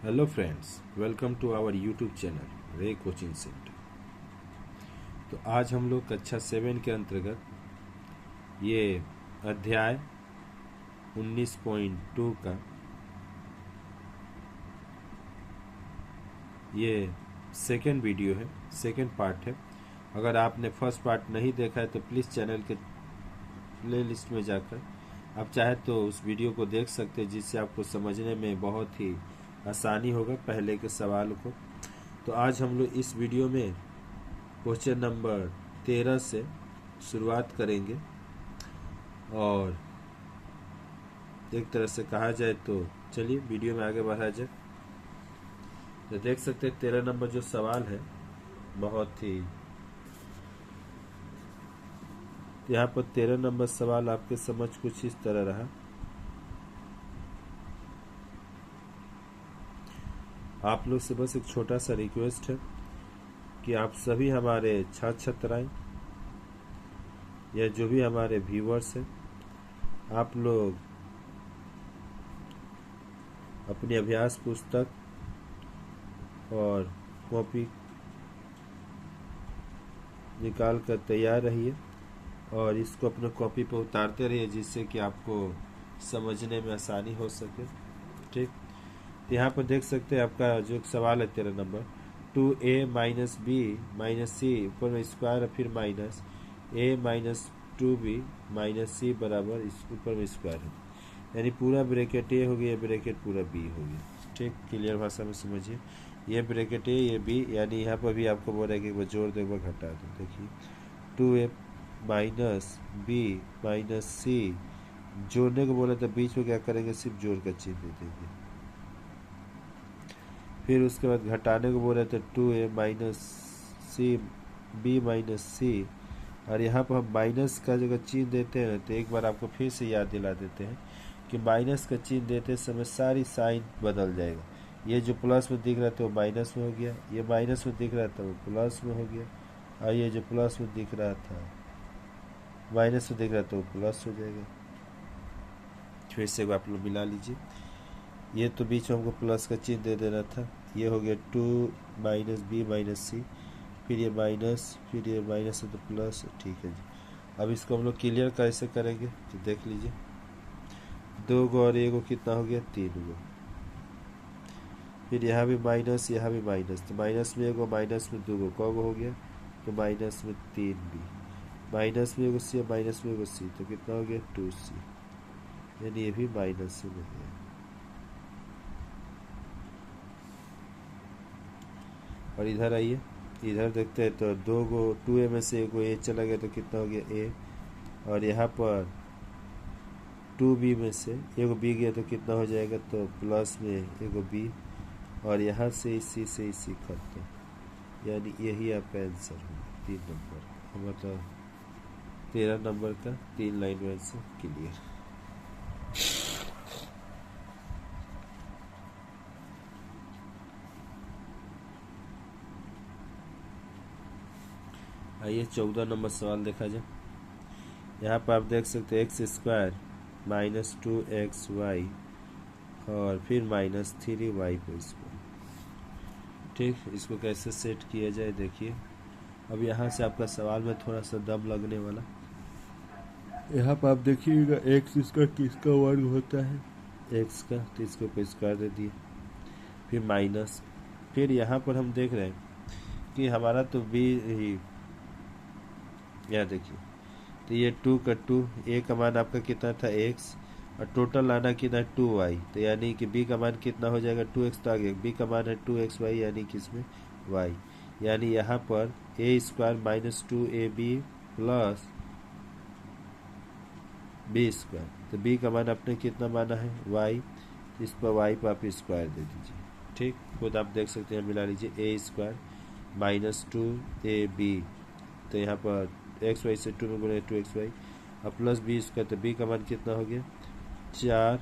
Hello friends, welcome to our YouTube channel Ray coaching centre. तो आज हम लोग कक्षा 7 के अंतर्गत ये अध्याय 19.2 का ये सेकेंड वीडियो है, सेकेंड पार्ट है। अगर आपने फर्स्ट पार्ट नहीं देखा है तो प्लीज़ चैनल के प्ले लिस्ट में जाकर आप चाहे तो उस वीडियो को देख सकते हैं, जिससे आपको समझने में बहुत ही आसानी होगा पहले के सवाल को। तो आज हम लोग इस वीडियो में क्वेश्चन नंबर 13 से शुरुआत करेंगे और एक तरह से कहा जाए तो चलिए वीडियो में आगे बढ़ा जाए। तो देख सकते हैं 13 नंबर जो सवाल है बहुत ही, यहाँ पर 13 नंबर सवाल आपके समझ कुछ इस तरह रहा। आप लोग से बस एक छोटा सा रिक्वेस्ट है कि आप सभी हमारे छात्र छात्राएं या जो भी हमारे व्यूअर्स हैं, आप लोग अपनी अभ्यास पुस्तक और कॉपी निकाल कर तैयार रहिए और इसको अपने कॉपी पर उतारते रहिए, जिससे कि आपको समझने में आसानी हो सके। ठीक, यहाँ पर देख सकते हैं आपका जो सवाल है 13 number, 2a minus B minus C ऊपर में स्क्वायर फिर minus a minus 2b minus C बराबर इस ऊपर में स्क्वायर है, यानी पूरा ब्रैकेट a हो गया, ब्रैकेट पूरा b हो गया। ठीक, क्लियर भाषा में समझिए। ये ब्रैकेट a ये b, यानी यहाँ पर भी आपको बोल रहा है कि एक बार जोड़ दो एक बार घटा दो। देखिए 2a माइनस बी माइनस सी, जोड़ने को बोला तो बीच में क्या करेंगे, सिर्फ जोड़ का चिन्ह दे देंगे। फिर उसके बाद घटाने को बोल रहे थे 2a minus c b minus c, और यहाँ पर हम माइनस का जगह चिन्ह देते हैं तो एक बार आपको फिर से याद दिला देते हैं कि माइनस का चिन्ह देते समय सारी साइन बदल जाएगा। ये जो प्लस में दिख रहा था वो माइनस में हो गया, ये माइनस में दिख रहा था वो प्लस में हो गया, और ये जो प्लस में दिख रहा था माइनस में दिख रहा था वो प्लस हो जाएगा। फिर से आप लोग मिला लीजिए। ये तो बीच में हमको प्लस का चिन्ह दे देना था, ये हो गया 2 माइनस बी माइनस सी, फिर ये माइनस, फिर ये माइनस है तो प्लस। ठीक है जी, अब इसको हम लोग क्लियर कैसे करेंगे तो देख लीजिए, 2 गो और 1 गो कितना हो गया, 3 गो। फिर यहाँ भी माइनस यहाँ भी माइनस, तो माइनस में 1 गो माइनस में 2 गो कौ गो हो गया, तो माइनस में 3 बी, माइनस में 1 गो सी माइनस में 1 गो सी, तो कितना हो गया 2c, यानी ये भी माइनस से मिल गया। और इधर आइए, इधर देखते हैं तो 2 गो 2a में से 1 गो a चला गया तो कितना हो गया a, और यहाँ पर 2b में से 1 गो b गया तो कितना हो जाएगा, तो प्लस में 1 गो b, और यहाँ से इसी खत्म, यानी यही आपका आंसर होगा 3 नंबर का, मतलब 13 नंबर का 3 लाइन में आंसर क्लियर। आइए 14 नंबर सवाल देखा जाए। यहाँ पर आप देख सकते हैं एक्स स्क्वायर माइनस 2xy और फिर माइनस 3y पर स्क्वायर। ठीक, इसको कैसे सेट किया जाए देखिए। अब यहाँ से आपका सवाल में थोड़ा सा दम लगने वाला, यहाँ पर आप देखिएगा एक्स इसका किसका वर्ग होता है, एक्स का, तो इसके ऊपर स्क्वायर दे दिए, फिर माइनस, फिर यहाँ पर हम देख रहे हैं कि हमारा तो बी ही, यहाँ देखिए तो ये 2 का 2, ए का मान आपका कितना था x, और टोटल लाना कितना 2y, तो यानी कि b का मान कितना हो जाएगा 2x, तो आगे b का मान है 2xy, यानी कि इसमें y, यानी यहाँ पर a square minus 2ab plus B square, तो b का मान आपने कितना माना है y, इस पर y पर आप स्क्वायर दे दीजिए। ठीक, खुद आप देख सकते हैं, मिला लीजिए a स्क्वायर माइनस 2ab, तो यहाँ पर एक्स वाई से 2 में गुणे 2xy और प्लस बी स्क्वायर, तो बी का मान कितना हो गया 4,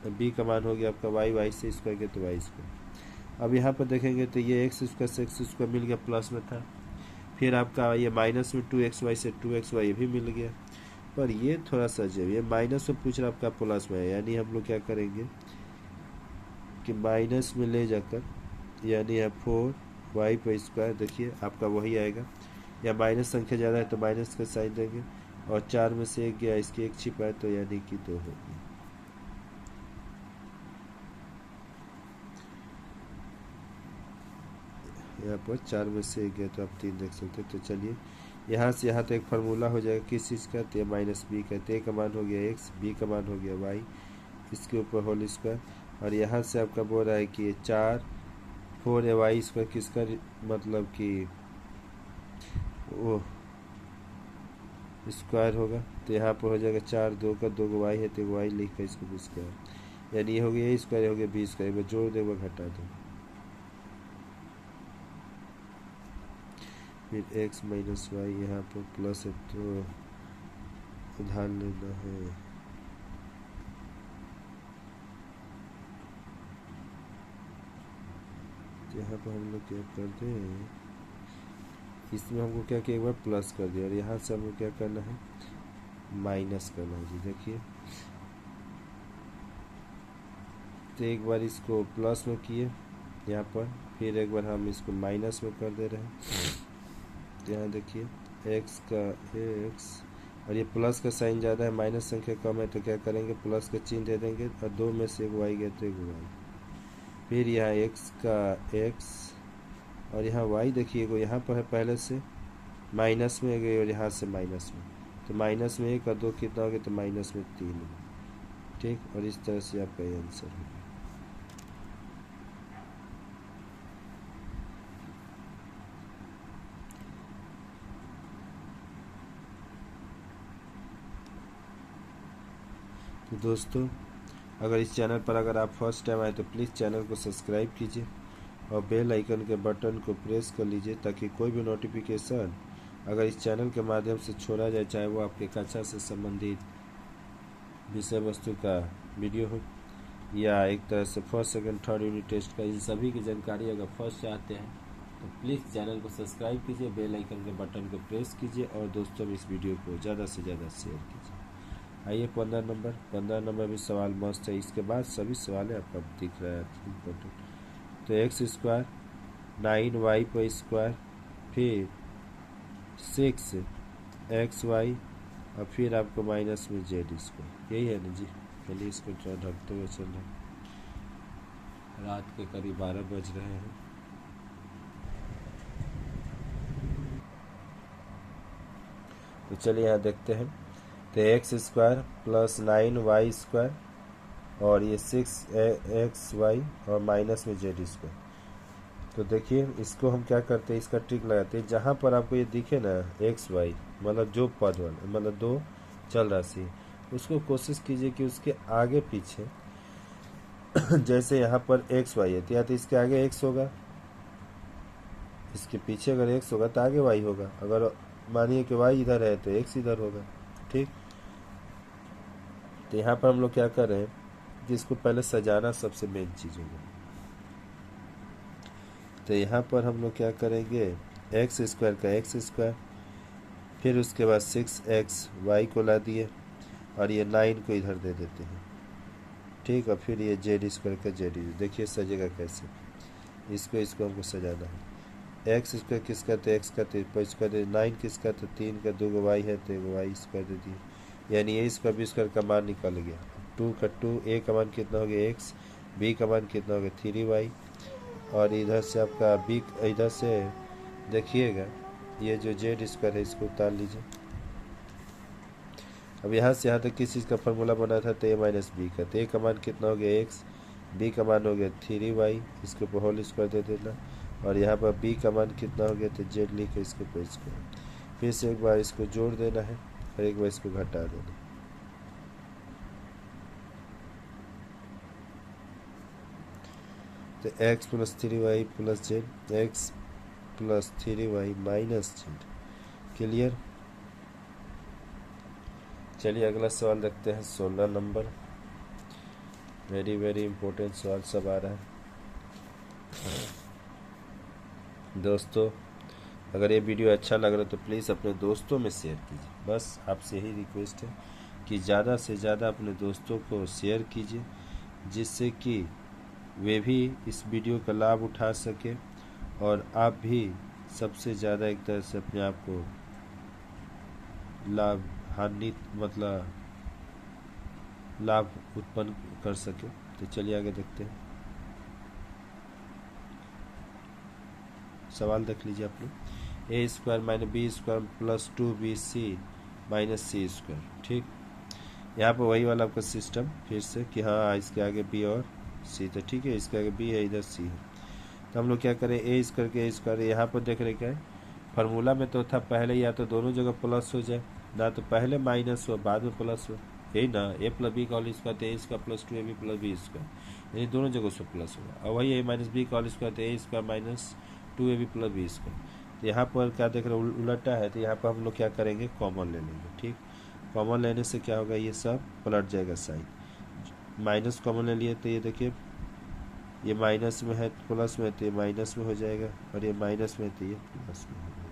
बी का मान हो गया आपका वाई से स्क्वायर किया तो वाई स्क्वायर। अब यहाँ पर देखेंगे तो ये एक्स स्क्वायर से एक्स स्क्वायर मिल गया, प्लस में था, फिर आपका ये माइनस में 2xy से 2xy भी मिल गया, पर ये थोड़ा सा अजीब, ये माइनस में पूछ रहा आपका प्लस में है, यानी हम लोग क्या करेंगे कि माइनस में ले जाकर, यानी यहाँ 4y पर स्क्वायर, देखिए आपका वही आएगा। या माइनस संख्या ज़्यादा है तो माइनस का साइन देंगे, और 4 में से 1 गया, इसकी 1 छिपा है तो यानी कि 2 होगी। यहाँ पर 4 में से 1 गया तो आप 3 देख सकते हैं। तो चलिए यहाँ से यहाँ तो एक फार्मूला हो जाएगा किस चीज़ का, तो माइनस बी का, तो ए का मान हो गया x, बी का मान हो गया y, इसके ऊपर होल स्क्वायर। और यहाँ से आपका बोल रहा है कि ये 4 स्क्वायर किसका मतलब कि वो स्क्वायर होगा, तो यहाँ पर हो जाएगा 4 2 का 2 y है तो y लिख कर इसको बी स्क्वायर, यानी ये हो गया ए स्क्वायर, हो गया बी स्क्वायर, मैं जोड़ दे घटा दो, फिर x माइनस वाई, यहाँ पर प्लस है तो ध्यान लेना है। यहाँ पर हम लोग क्या करते हैं, इसमें हमको क्या किया, एक बार प्लस कर दिया, और यहाँ से हमको क्या करना है, माइनस करना है जी। देखिए तो एक बार इसको प्लस में किए यहाँ पर, फिर एक बार हम इसको माइनस में कर दे रहे हैं। तो यहाँ देखिए x का x, और ये प्लस का साइन ज़्यादा है, माइनस संख्या कम है, तो क्या करेंगे, प्लस का चिन्ह दे देंगे, और 2 में से 1 y गया तो 1 y। फिर यहाँ x का x, और यहाँ y देखिए वो यहाँ पर है पहले से, माइनस में गई और यहाँ से माइनस में, तो माइनस में 1 और 2 कितना हो गया, तो माइनस में 3। ठीक, और इस तरह से आपका ये आंसर है। तो दोस्तों अगर इस चैनल पर अगर आप फर्स्ट टाइम आए तो प्लीज़ चैनल को सब्सक्राइब कीजिए और बेल आइकन के बटन को प्रेस कर लीजिए, ताकि कोई भी नोटिफिकेशन अगर इस चैनल के माध्यम से छोड़ा जाए, चाहे वो आपके कक्षा से संबंधित विषय वस्तु का वीडियो हो या एक तरह से first second third unit test का, इन सभी की जानकारी अगर फर्स्ट चाहते हैं तो प्लीज़ चैनल को सब्सक्राइब कीजिए, बेल आइकन के बटन को प्रेस कीजिए, और दोस्तों में इस वीडियो को ज़्यादा से ज़्यादा शेयर कीजिए। आइए 15 नंबर भी सवाल मस्त है, इसके बाद सभी सवाल आपका दिख रहा है इम्पोर्टेंट। तो x स्क्वायर 9y पर स्क्वायर, फिर 6xy, और फिर आपको माइनस में z स्क्वायर, यही है ना जी। चलिए इसको ढकते हुए चल रहे हैं, रात के करीब 12 बज रहे हैं। तो चलिए यहाँ देखते हैं, तो x square plus 9y square, और ये 6xy, और माइनस में z स्क्वायर। तो देखिए इसको हम क्या करते हैं, इसका ट्रिक लगाते हैं, जहाँ पर आपको ये दिखे ना xy, मतलब जो पद वाला, मतलब 2 चल राशि, उसको कोशिश कीजिए कि उसके आगे पीछे जैसे यहाँ पर xy है, या तो इसके आगे x होगा, इसके पीछे अगर x होगा तो आगे y होगा, अगर मानिए कि y इधर है तो x इधर होगा। ठीक, तो यहाँ पर हम लोग क्या कर रहे हैं कि इसको पहले सजाना सबसे मेन चीज़ होगा। तो यहाँ पर हम लोग क्या करेंगे, एक्स स्क्वायर का एक्स स्क्वायर, फिर उसके बाद 6xy को ला दिए, और ये 9 को इधर दे देते हैं। ठीक, और फिर ये z स्क्वायर का z, देखिए सजेगा कैसे, इसको हमको सजाना है। एक्स स्क्वायर किसका, तो एक्स का, तो स्क्वायर 9 किसका, तो 3 का, 2 y है तो 1 y स्क्वायर दे दिए, यानी ए स्क्वायर बी स्क्वायर का मान निकल गया। 2 का 2, ए का मान कितना हो गया x, बी का मान कितना हो गया 3y, और इधर से आपका बी, इधर से देखिएगा ये जो z स्क्वायर है इसको उतार लीजिए। अब यहाँ से यहाँ तक किस चीज़ का फॉर्मूला बना था, तो a माइनस बी का, तो a का मान कितना हो गया x, b का मान हो गया 3y, इसके ऊपर होल स्क्वायर दे देना, और यहाँ पर b का मान कितना हो गया, तो z लिख के इसके ऊपर स्क्वायर, फिर से एक बार इसको जोड़ देना है और एक बार इसको घटा देना। तो x plus 3y plus z, x plus 3y minus z, clear. चलिए अगला सवाल देखते हैं, 16 नंबर, वेरी वेरी इंपॉर्टेंट सवाल सब आ रहा है। दोस्तों अगर ये वीडियो अच्छा लग रहा है तो प्लीज़ अपने दोस्तों में शेयर कीजिए, बस आपसे यही रिक्वेस्ट है कि ज़्यादा से ज़्यादा अपने दोस्तों को शेयर कीजिए, जिससे कि वे भी इस वीडियो का लाभ उठा सके और आप भी सबसे ज़्यादा एक तरह से अपने आप को लाभ उत्पन्न कर सके। तो चलिए आगे देखते हैं। सवाल देख लीजिए आप लोग। A square minus B square plus 2bc minus c square. ठीक, यहाँ पर वही वाला आपका सिस्टम फिर से कि हाँ इसके आगे बी और सी, तो ठीक है इसके आगे बी है इधर सी है। तो हम लोग क्या करें, ए स्क्वायर के ए स्क्वायर, यहाँ पर देख रहे क्या है फार्मूला में तो था पहले या तो दोनों जगह प्लस हो जाए ना, तो पहले माइनस हो बाद में प्लस हो, यही ना। ए प्लस बी का होल स्क्वायर तो a square plus 2ab plus B square, यानी दोनों जगह उसमें प्लस होगा। और वही ए माइनस बी का होल स्क्वायर तो a square minus 2ab plus B square. तो यहाँ पर क्या देख रहे हैं उलटा है, तो यहाँ पर हम लोग क्या करेंगे कॉमन ले लेंगे। ठीक, कॉमन लेने से क्या होगा, ये सब पलट जाएगा साइन। माइनस कॉमन ले लिए तो ये देखिए ये माइनस में है प्लस में, तो ये माइनस में हो जाएगा, और ये माइनस में तो ये प्लस में हो जाएगा।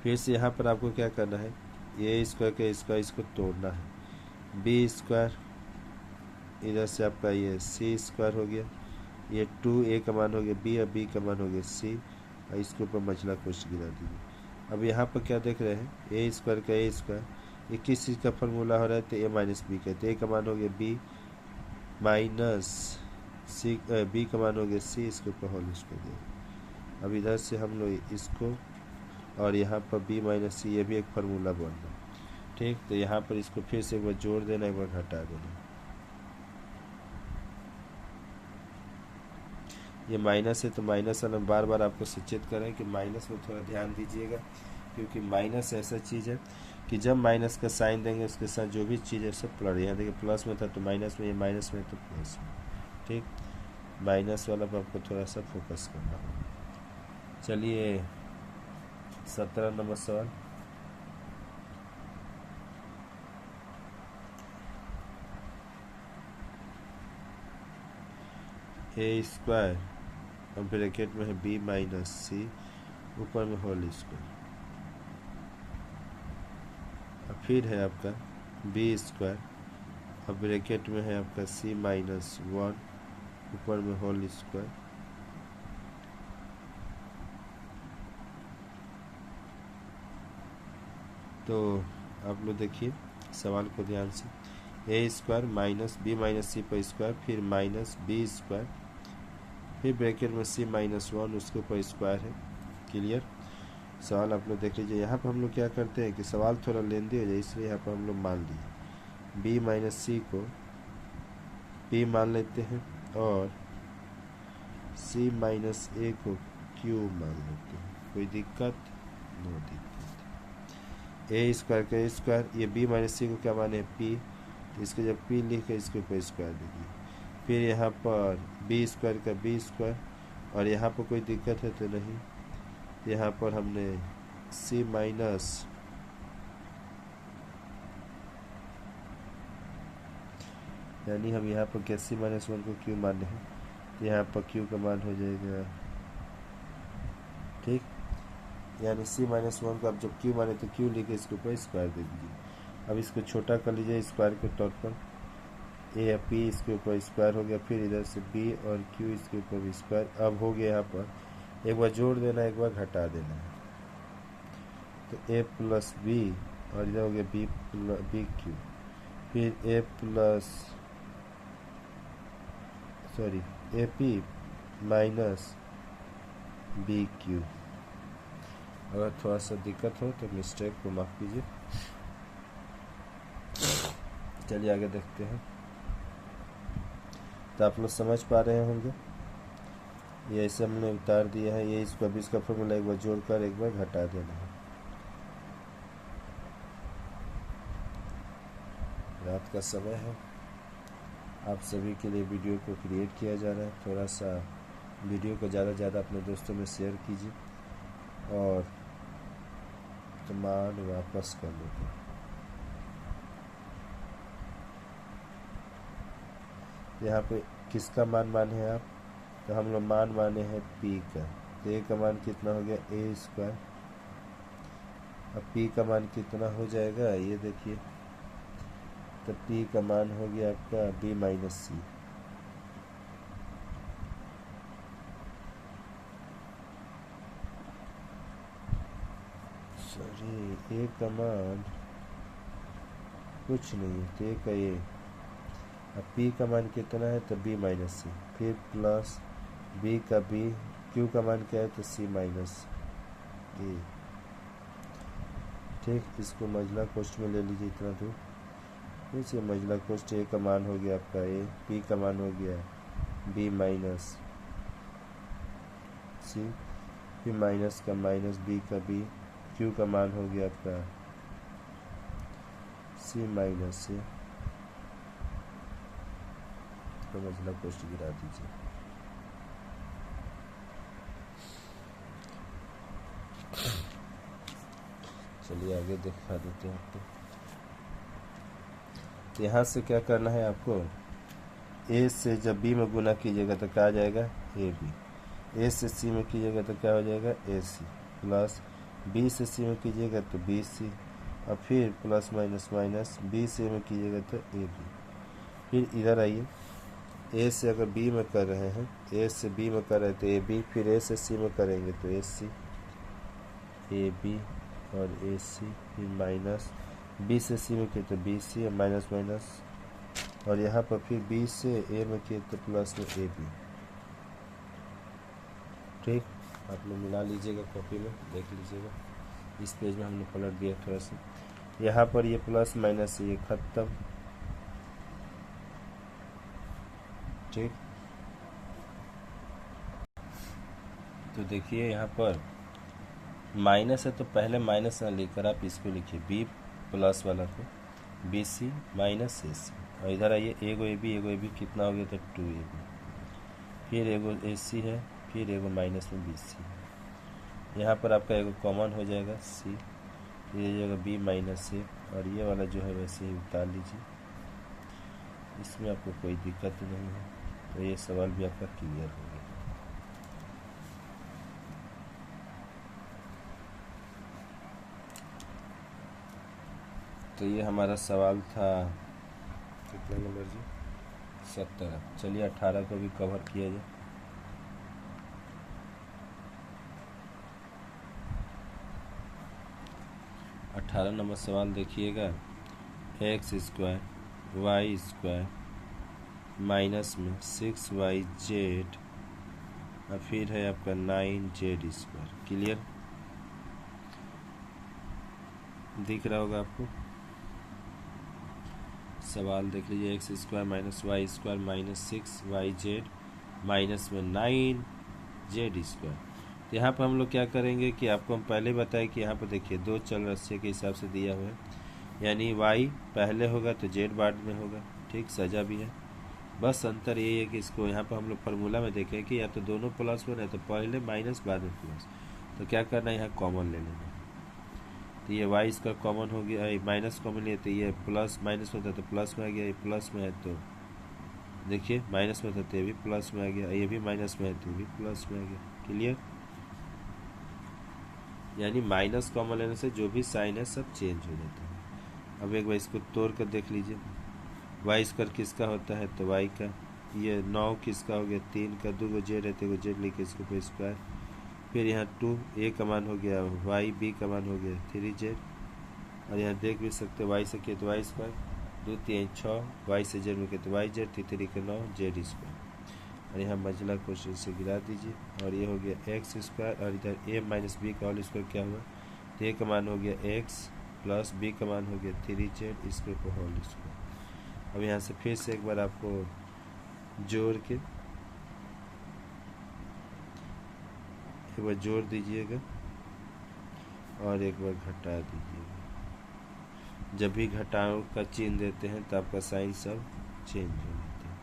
फिर से यहाँ पर आपको क्या करना है, ये स्क्वायर के स्क्वायर इसको तोड़ना है। बी स्क्वायर इधर से आपका ये सी स्क्वायर हो गया, ये 2a का मान हो गया बी और बी का मान हो गया सी, और इसके ऊपर मचला कुछ गिरा दीजिए। अब यहाँ पर क्या देख रहे हैं, ए स्क्वायर का ए स्क्वायर, ये किस चीज़ का फॉर्मूला हो रहा है, तो ए माइनस बी का, तो ए का मान हो गया बी माइनस सी, बी का मान हो गया सी, इसके ऊपर होल स्क्वायर दिया। अब इधर से हम लोग इसको और यहाँ पर बी माइनस सी, ये भी एक फार्मूला बन रहा है। ठीक, तो यहाँ पर इसको फिर से एक बार जोड़ देना, एक बार घटा देना। ये माइनस है तो माइनस वाला बार बार आपको सचेत करें कि माइनस में थोड़ा ध्यान दीजिएगा, क्योंकि माइनस ऐसा चीज़ है कि जब माइनस का साइन देंगे उसके साथ जो भी चीज़ है सब प्लस। यहाँ देखिए प्लस में था तो माइनस में, ये माइनस में तो प्लस में। ठीक, माइनस वाला पर आपको थोड़ा सा फोकस करना होगा। चलिए 17 नंबर सवाल। ए स्क्वायर और ब्रैकेट में है बी माइनस सी, ऊपर में होल स्क्वायर, और फिर है आपका बी स्क्वायर और ब्रैकेट में है आपका सी माइनस 1, ऊपर में होल स्क्वायर। तो आप लोग देखिए सवाल को ध्यान से, ए स्क्वायर माइनस बी माइनस सी पर स्क्वायर, फिर माइनस बी स्क्वायर, फिर ब्रैकेट में सी माइनस 1, उसके ऊपर स्क्वायर है। क्लियर, सवाल आप लोग देख लीजिए। यहाँ पर हम लोग क्या करते हैं कि सवाल थोड़ा लेंदी हो जाए, इसलिए यहाँ पर हम लोग मान लिए बी माइनस सी को पी मान लेते हैं और सी माइनस ए को क्यू मान लेते हैं। कोई दिक्कत? नो दिक्कत। ए स्क्वायर का स्क्वायर, ये बी माइनस सी को क्या माने पी, तो इसको जब पी लिख के इसके ऊपर स्क्वायर देखिए। फिर यहाँ पर बी स्क्वायर का बी स्क्वायर, और यहाँ पर कोई दिक्कत है तो नहीं, यहाँ पर हमने सी माइनस यानी हम यहाँ पर क्या सी माइनस 1 को क्यू माने हैं, तो यहाँ पर क्यू का मान हो जाएगा। ठीक, यानी सी माइनस 1 को आप जब क्यू माने तो क्यू लिखे इसके ऊपर स्क्वायर दे दीजिए। अब इसको छोटा कर लीजिए स्क्वायर के तौर पर, ए या पी इसके ऊपर स्क्वायर हो गया, फिर इधर से बी और क्यू इसके ऊपर भी स्क्वायर। अब हो गया यहाँ पर एक बार जोड़ देना, एक बार घटा देना है, तो ए प्लस बी और इधर हो गया बी क्यू, फिर A P minus B Q. अगर थोड़ा सा दिक्कत हो तो मिस्टेक को माफ कीजिए। चलिए आगे देखते हैं। तो आप लोग समझ पा रहे होंगे, ये ऐसे हमने उतार दिया है, ये इसको अभी इसका फॉर्मूला एक बार जोड़कर एक बार घटा देना है। रात का समय है, आप सभी के लिए वीडियो को क्रिएट किया जा रहा है। थोड़ा सा वीडियो को ज़्यादा से ज़्यादा अपने दोस्तों में शेयर कीजिए और मान वापस कर लो। यहाँ पे किसका मान माने हैं आप, तो हम लोग मान माने हैं पी का, तो ए का मान कितना हो गया ए स्क्वायर, अब पी का मान कितना हो जाएगा ये देखिए, तो पी का मान हो गया आपका बी माइनस सी। ए का मान कुछ नहीं है, तो ए का ए। अब पी का मान कितना है, तो बी माइनस सी, फिर प्लस बी का बी, क्यू का मान क्या है, तो सी माइनस ए। ठीक, इसको मजला कोष्ठ में ले लीजिए इतना दूर। इसे मजला कोष्ठ, ए का मान हो गया आपका ए, पी का मान हो गया बी माइनस सी, फिर माइनस का माइनस, बी का बी, क्यू का मान हो गया आपका सी माइनस ए। तो मजला कोष्ठ गिरा दीजिए। चलिए आगे दिखा देते हैं आपको। तो यहाँ से क्या करना है आपको, ए से जब बी में गुना कीजिएगा तो क्या आ जाएगा, ए बी। ए से सी में कीजिएगा तो क्या हो जाएगा, ए सी, प्लस बी से सी में कीजिएगा तो बी सी, और फिर प्लस माइनस माइनस, बी से में कीजिएगा तो ए बी। फिर इधर आइए, ए से अगर बी में कर रहे हैं, ए से बी में कर रहे हैं तो ए बी, फिर ए से सी में करेंगे तो ए सी, ए बी और ए सी, फिर माइनस बी से सी में किए तो बी सी, माइनस माइनस, और यहाँ पर फिर बी से ए में किए तो प्लस में ए बी। ठीक, आप लोग मिला लीजिएगा कॉपी में, देख लीजिएगा। इस पेज में हमने पलट दिया थोड़ा सा, यहाँ पर ये प्लस माइनस ये खत्म। ठीक, तो देखिए यहाँ पर माइनस है तो पहले माइनस ना लेकर आप इसको लिखिए, बी प्लस वाला को बी सी माइनस ए सी, और इधर आइए एगो ए बी कितना हो गया, तो 2 ए बी, फिर एगो ए सी है, फिर एगो माइनस में बी सी, यहाँ पर आपका एगो कॉमन हो जाएगा सी, ये जाएगा बी माइनस ए, और ये वाला जो है वैसे ही उतार लीजिए, इसमें आपको कोई दिक्कत नहीं है। तो ये सवाल भी आपका क्लियर हो गया। तो ये हमारा सवाल था कितना नंबर जी, 17। चलिए 18 को भी कवर किया जाए। अठारह नंबर सवाल देखिएगा, X square Y square minus में 6yz, और फिर है आपका 9z स्क्वायर। क्लियर दिख रहा होगा आपको, सवाल देख लीजिए, X square minus Y square minus 6yz minus में 9z स्क्वायर। तो यहाँ पर हम लोग क्या करेंगे कि आपको हम पहले बताए कि यहाँ पर देखिए दो चल राशि के हिसाब से दिया हुआ है, यानी y पहले होगा तो z बाद में होगा। ठीक, सजा भी है, बस अंतर यही है कि इसको यहाँ पर हम लोग फार्मूला में देखें कि या तो दोनों प्लस में है तो पहले माइनस बाद में प्लस, तो क्या करना है, यहाँ कॉमन ले लेना। तो ये y इसका कॉमन हो गया, माइनस कॉमन लिया तो ये प्लस माइनस में था तो प्लस में आ गया, ये प्लस में है तो देखिए माइनस में था तो ये भी प्लस में आ गया, ये भी माइनस में है तो ये भी प्लस में आ गया। क्लियर, यानी माइनस कॉमन लेने से जो भी साइन है सब चेंज हो जाता है। अब एक बार इसको तोड़ कर देख लीजिए, वाई स्क्वायर किसका होता है, तो वाई का, ये 9 किसका हो गया, 3 का, 2 को जेड है तो एगो जेड लिखे इसको पे स्क्वायर, फिर यहाँ 2 ए का मान हो गया वाई, बी का मान हो गया 3z, और यहाँ देख भी सकते वाई से किए तो वाई स्क्वायर, 2 3 6, वाई से जेड में किए तो वाई जेड, 3 के 9 जेड स्क्वायर, और यहाँ मजला क्वेश्चन से गिरा दीजिए, और ये हो गया एक्स स्क्वायर, और इधर ए माइनस बी का होल स्क्वायर क्या हुआ, तो ए का मान हो गया एक्स प्लस बी का मान हो गया 3z स्क्वायर को होल स्क्वायर। अब यहाँ से फिर से एक बार आपको जोड़ के एक बार जोड़ दीजिएगा और एक बार घटा दीजिएगा। जब भी घटाओ का चिन्ह देते हैं तो आपका साइन सब चेंज हो जाता है।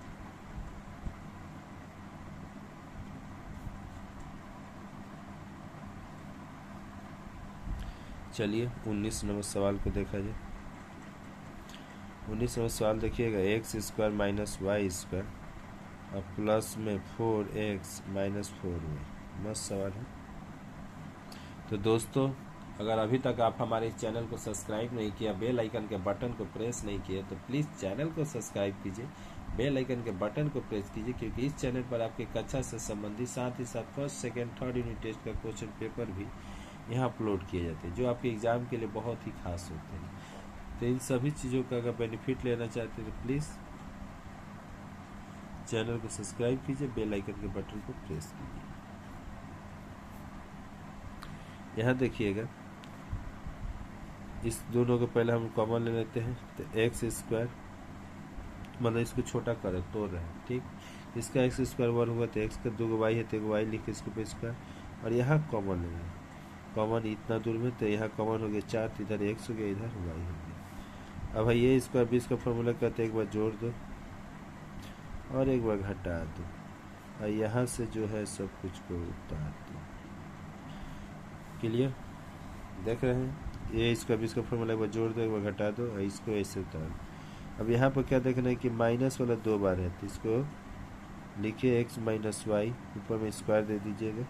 चलिए 19 नंबर सवाल को देखा जाए। 19 नंबर सवाल देखिएगा, X square minus Y square और प्लस में 4x माइनस 4y। मस्त सवाल है। तो दोस्तों अगर अभी तक आप हमारे इस चैनल को सब्सक्राइब नहीं किया, बेल आइकन के बटन को प्रेस नहीं किया, तो प्लीज़ चैनल को सब्सक्राइब कीजिए, बेल आइकन के बटन को प्रेस कीजिए, क्योंकि इस चैनल पर आपके कक्षा से संबंधित साथ ही साथ first second third unit test का क्वेश्चन पेपर भी यहाँ अपलोड किए जाते हैं, जो आपके एग्ज़ाम के लिए बहुत ही खास होते हैं। तो इन सभी चीज़ों का अगर बेनिफिट लेना चाहते हैं तो प्लीज़ चैनल को सब्सक्राइब कीजिए, बेल आइकन के बटन को प्रेस कीजिए। यहाँ देखिएगा, इस दोनों को पहले हम कॉमन ले लेते हैं, तो एक्स स्क्वायर, मतलब इसको छोटा कर तोड़ रहे हैं, ठीक। इसका एक्स स्क्वायर 1 होगा, तो एक्स का 2 वाई है, तो 1 वाई लिख के इसको पे स्क्वायर, और यहाँ कॉमन ले लें, कॉमन इतना दूर में, तो यहाँ कॉमन हो गया 4, तो इधर एक्स हो गया, इधर वाई हो गया। अब ये स्क्वायर बी इसका फॉर्मूला कहते हैं, एक बार जोड़ दो और एक बार घटा दो, और यहाँ से जो है सब कुछ को उतार दो। क्लियर, देख रहे हैं, ये इसका भी इसका फॉर्मूला एक बार जोड़ दो, एक बार घटा दो, और इसको ऐसे उतार दो। अब यहाँ पर क्या देखना है कि माइनस वाला 2 बार है, तो इसको लिखिए एक्स माइनस वाई, ऊपर में स्क्वायर दे दीजिएगा,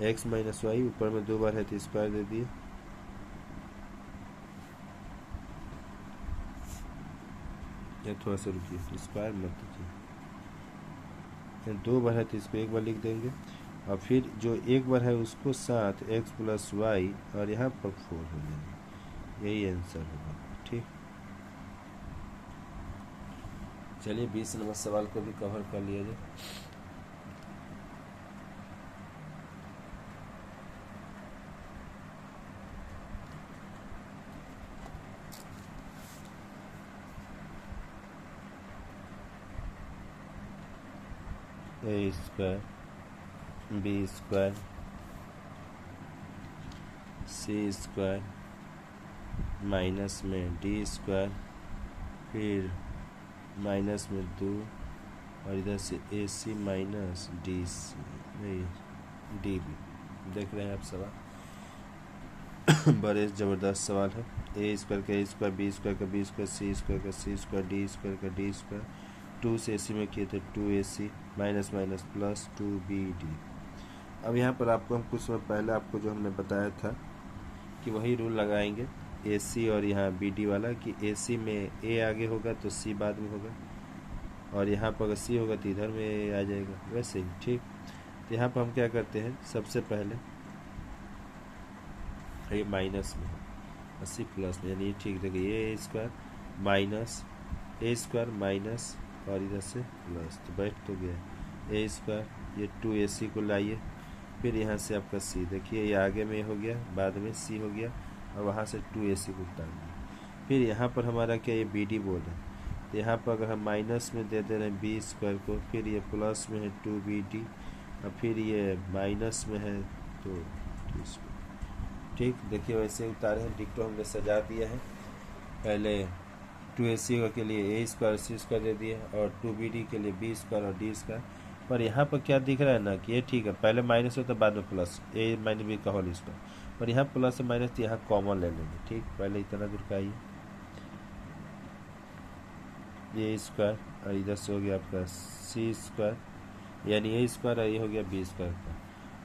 एक्स माइनस वाई, ऊपर में 2 बार है तो स्क्वायर दे दिए। या थोड़ा सा रुकिए, स्क्वायर मत दीजिए, 2 बार है तो इसको एक बार लिख देंगे, और फिर जो एक बार है उसको साथ एक्स प्लस वाई, और यहाँ पर 4 हो जाएगा, यही आंसर होगा, ठीक। चलिए 20 नंबर सवाल को भी कवर कर लिया जाए। ए स्क्वायर बी स्क्वायर सी स्क्वायर माइनस में डी स्क्वायर, फिर माइनस में 2, और इधर से ए सी माइनस डी सी, नहीं डी बी। देख रहे हैं आप सवाल, बड़े ज़बरदस्त सवाल है। ए स्क्वायर का ए स्क्वायर, बी स्क्वायर का बी स्क्वायर, सी स्क्वायर का सी स्क्वायर, डी स्क्वायर का डी स्क्वायर, 2 से AC में किए थे 2AC minus minus plus 2BD। अब यहाँ पर आपको हम कुछ समय पहले आपको जो हमने बताया था कि वही रूल लगाएंगे AC और यहाँ BD वाला, कि AC में A आगे होगा तो C बाद में होगा, और यहाँ पर अगर C होगा तो इधर में A आ जाएगा, वैसे ही, ठीक। तो यहाँ पर हम क्या करते हैं, सबसे पहले ये माइनस में और C प्लस में, यानी ठीक देखिए, ए स्क्वायर माइनस ए स्क्वायर माइनस और इधर से प्लस, तो बैठ तो गया ए स्क्वायर, ये 2AC को लाइए, फिर यहाँ से आपका C, देखिए ये आगे में हो गया, बाद में C हो गया, और वहाँ से 2AC को उतार दिया। फिर यहाँ पर हमारा क्या, ये BD बोल है, तो यहाँ पर अगर हम माइनस में दे दे रहे हैं B स्क्वायर को, फिर ये प्लस में है 2BD, और फिर ये माइनस में है तो 2 स्क्वायर, ठीक। देखिए वैसे उतारे हैं, डिक्टो हमने सजा दिया है, पहले 2AC के लिए A स्क्वायर C स्क्वायर दे दिए, और 2BD के लिए B स्क्वायर और D स्क्वायर। पर यहाँ पर क्या दिख रहा है ना कि ये ठीक है, पहले माइनस हो तो बाद में प्लस, A माइनस B का होल स्क्वायर, पर यहाँ प्लस माइनस तो यहाँ कॉमन ले लेंगे, ठीक। पहले इतना दूर का आइए, ये स्क्वायर, और इधर से हो गया आपका C स्क्वायर, यानी A स्क्वायर, और ये हो गया B स्क्वायर का,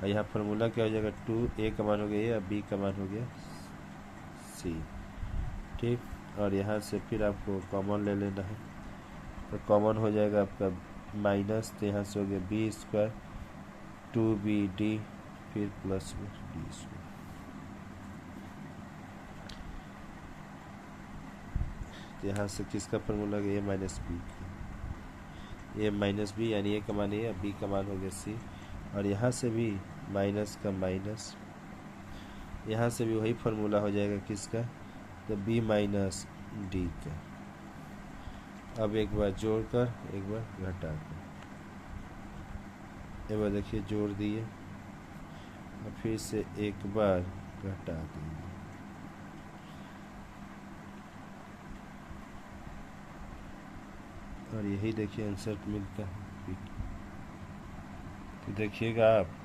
और यहाँ फार्मूला क्या हो जाएगा, 2A का मान हो गया A और B का मान हो गया C, ठीक। और यहाँ से फिर आपको कॉमन ले लेना है, तो कॉमन हो जाएगा आपका माइनस, तो यहाँ से हो गया B स्क्वायर 2BD, फिर प्लस में D स्क्वायर। तो यहाँ से किसका फार्मूला गया, A माइनस B का, A माइनस B, यानी A का मान A और B का मान हो गया C, और यहाँ से भी माइनस का माइनस, यहाँ से भी वही फार्मूला हो जाएगा किसका, तो B माइनस D का। अब एक बार जोड़कर एक बार घटाकर, एक बार देखिए जोड़ दिए, और फिर से एक बार घटा देंगे, और यही देखिए आंसर मिलता है। तो देखिएगा आप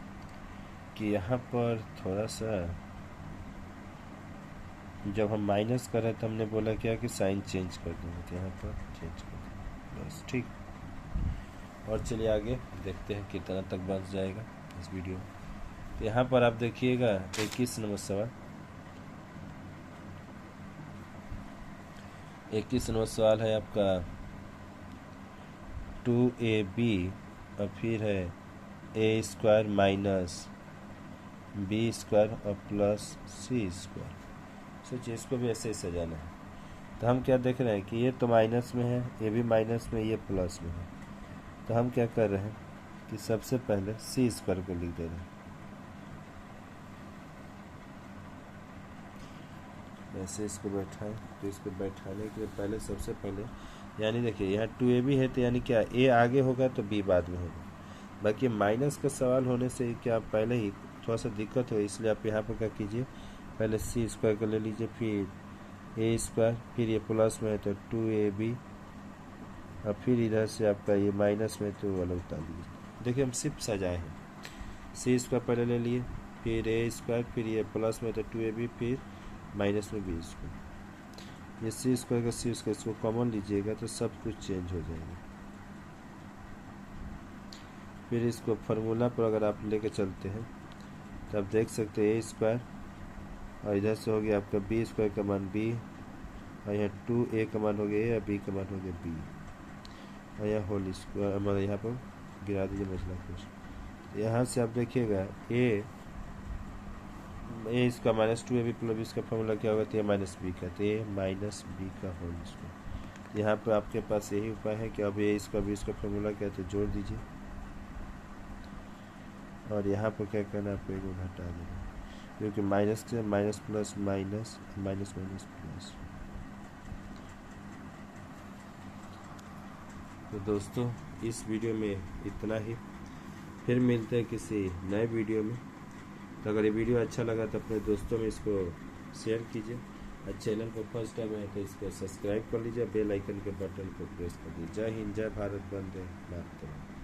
कि यहाँ पर थोड़ा सा, जब हम माइनस कर रहे तो हमने बोला क्या कि साइन चेंज कर देंगे, तो यहाँ पर चेंज कर देंगे, बस, ठीक। और चलिए आगे देखते हैं कितना तक बच जाएगा इस वीडियो में। तो यहाँ पर आप देखिएगा 21 नंबर सवाल, 21 नंबर सवाल है आपका 2AB और फिर है A square minus B square और प्लस सी स्क्वायर। सोचिए इसको भी ऐसे ही सजाना है। तो हम क्या देख रहे हैं कि ये तो माइनस में है, ये भी माइनस में, ये प्लस में है। तो हम क्या कर रहे हैं कि सबसे पहले सी स्क्वायर को लिख दे रहे हैं। ऐसे इसको बैठाएं, तो इसको बैठाने के लिए पहले सबसे पहले यानी देखिए यहाँ 2ab है, तो यानी क्या a आगे होगा तो b बाद में होगा। बाकी माइनस का सवाल होने से क्या पहले ही थोड़ा सा दिक्कत हो, इसलिए आप यहाँ पर क्या कीजिए, पहले सी स्क्वायर को ले लीजिए, फिर ए स्क्वायर, फिर ये प्लस में है तो 2ab, और फिर इधर से आपका ये माइनस में तो वाला उतार लीजिए। देखिए हम सिर्फ सजाए हैं, सी स्क्वायर पहले ले लिए, फिर ए स्क्वायर, फिर ये प्लस में तो 2ab, फिर माइनस में बी स्क्वायर। ये सी स्क्वायर का सी स्क्वायर इसको कॉमन लीजिएगा तो सब कुछ चेंज हो जाएगा। फिर इसको फार्मूला पर अगर आप लेके चलते हैं तो आप देख सकते हैं ए स्क्वायर, और इधर से हो गया आपका बी स्क्वायर का मान बी, और यहाँ 2a का मान हो गया ए और बी का मान हो गया बी, और यहाँ होल स्क्वायर मतलब यहाँ पर गिरा दीजिए मसला कुछ। यहाँ से आप देखिएगा ए इसका -2ab प्लस इसका फॉर्मूला क्या होगा, तो ये माइनस बी का, तो ये माइनस बी का होल स्क्वायर। यहाँ पर आपके पास यही उपाय है कि अब ये इसका भी इसका फॉर्मूला क्या है तो जोड़ दीजिए, और यहाँ पर क्या करना है आपको एक घटा देना, क्योंकि माइनस से minus plus minus, minus minus plus. तो दोस्तों इस वीडियो में इतना ही, फिर मिलते हैं किसी नए वीडियो में। तो अगर ये वीडियो अच्छा लगा तो अपने दोस्तों में इसको शेयर कीजिए, और चैनल पर फर्स्ट टाइम है तो इसको सब्सक्राइब कर लीजिए, बेल आइकन के बटन को प्रेस कर दीजिए। जय हिंद, जय भारत, वंदे मातरम।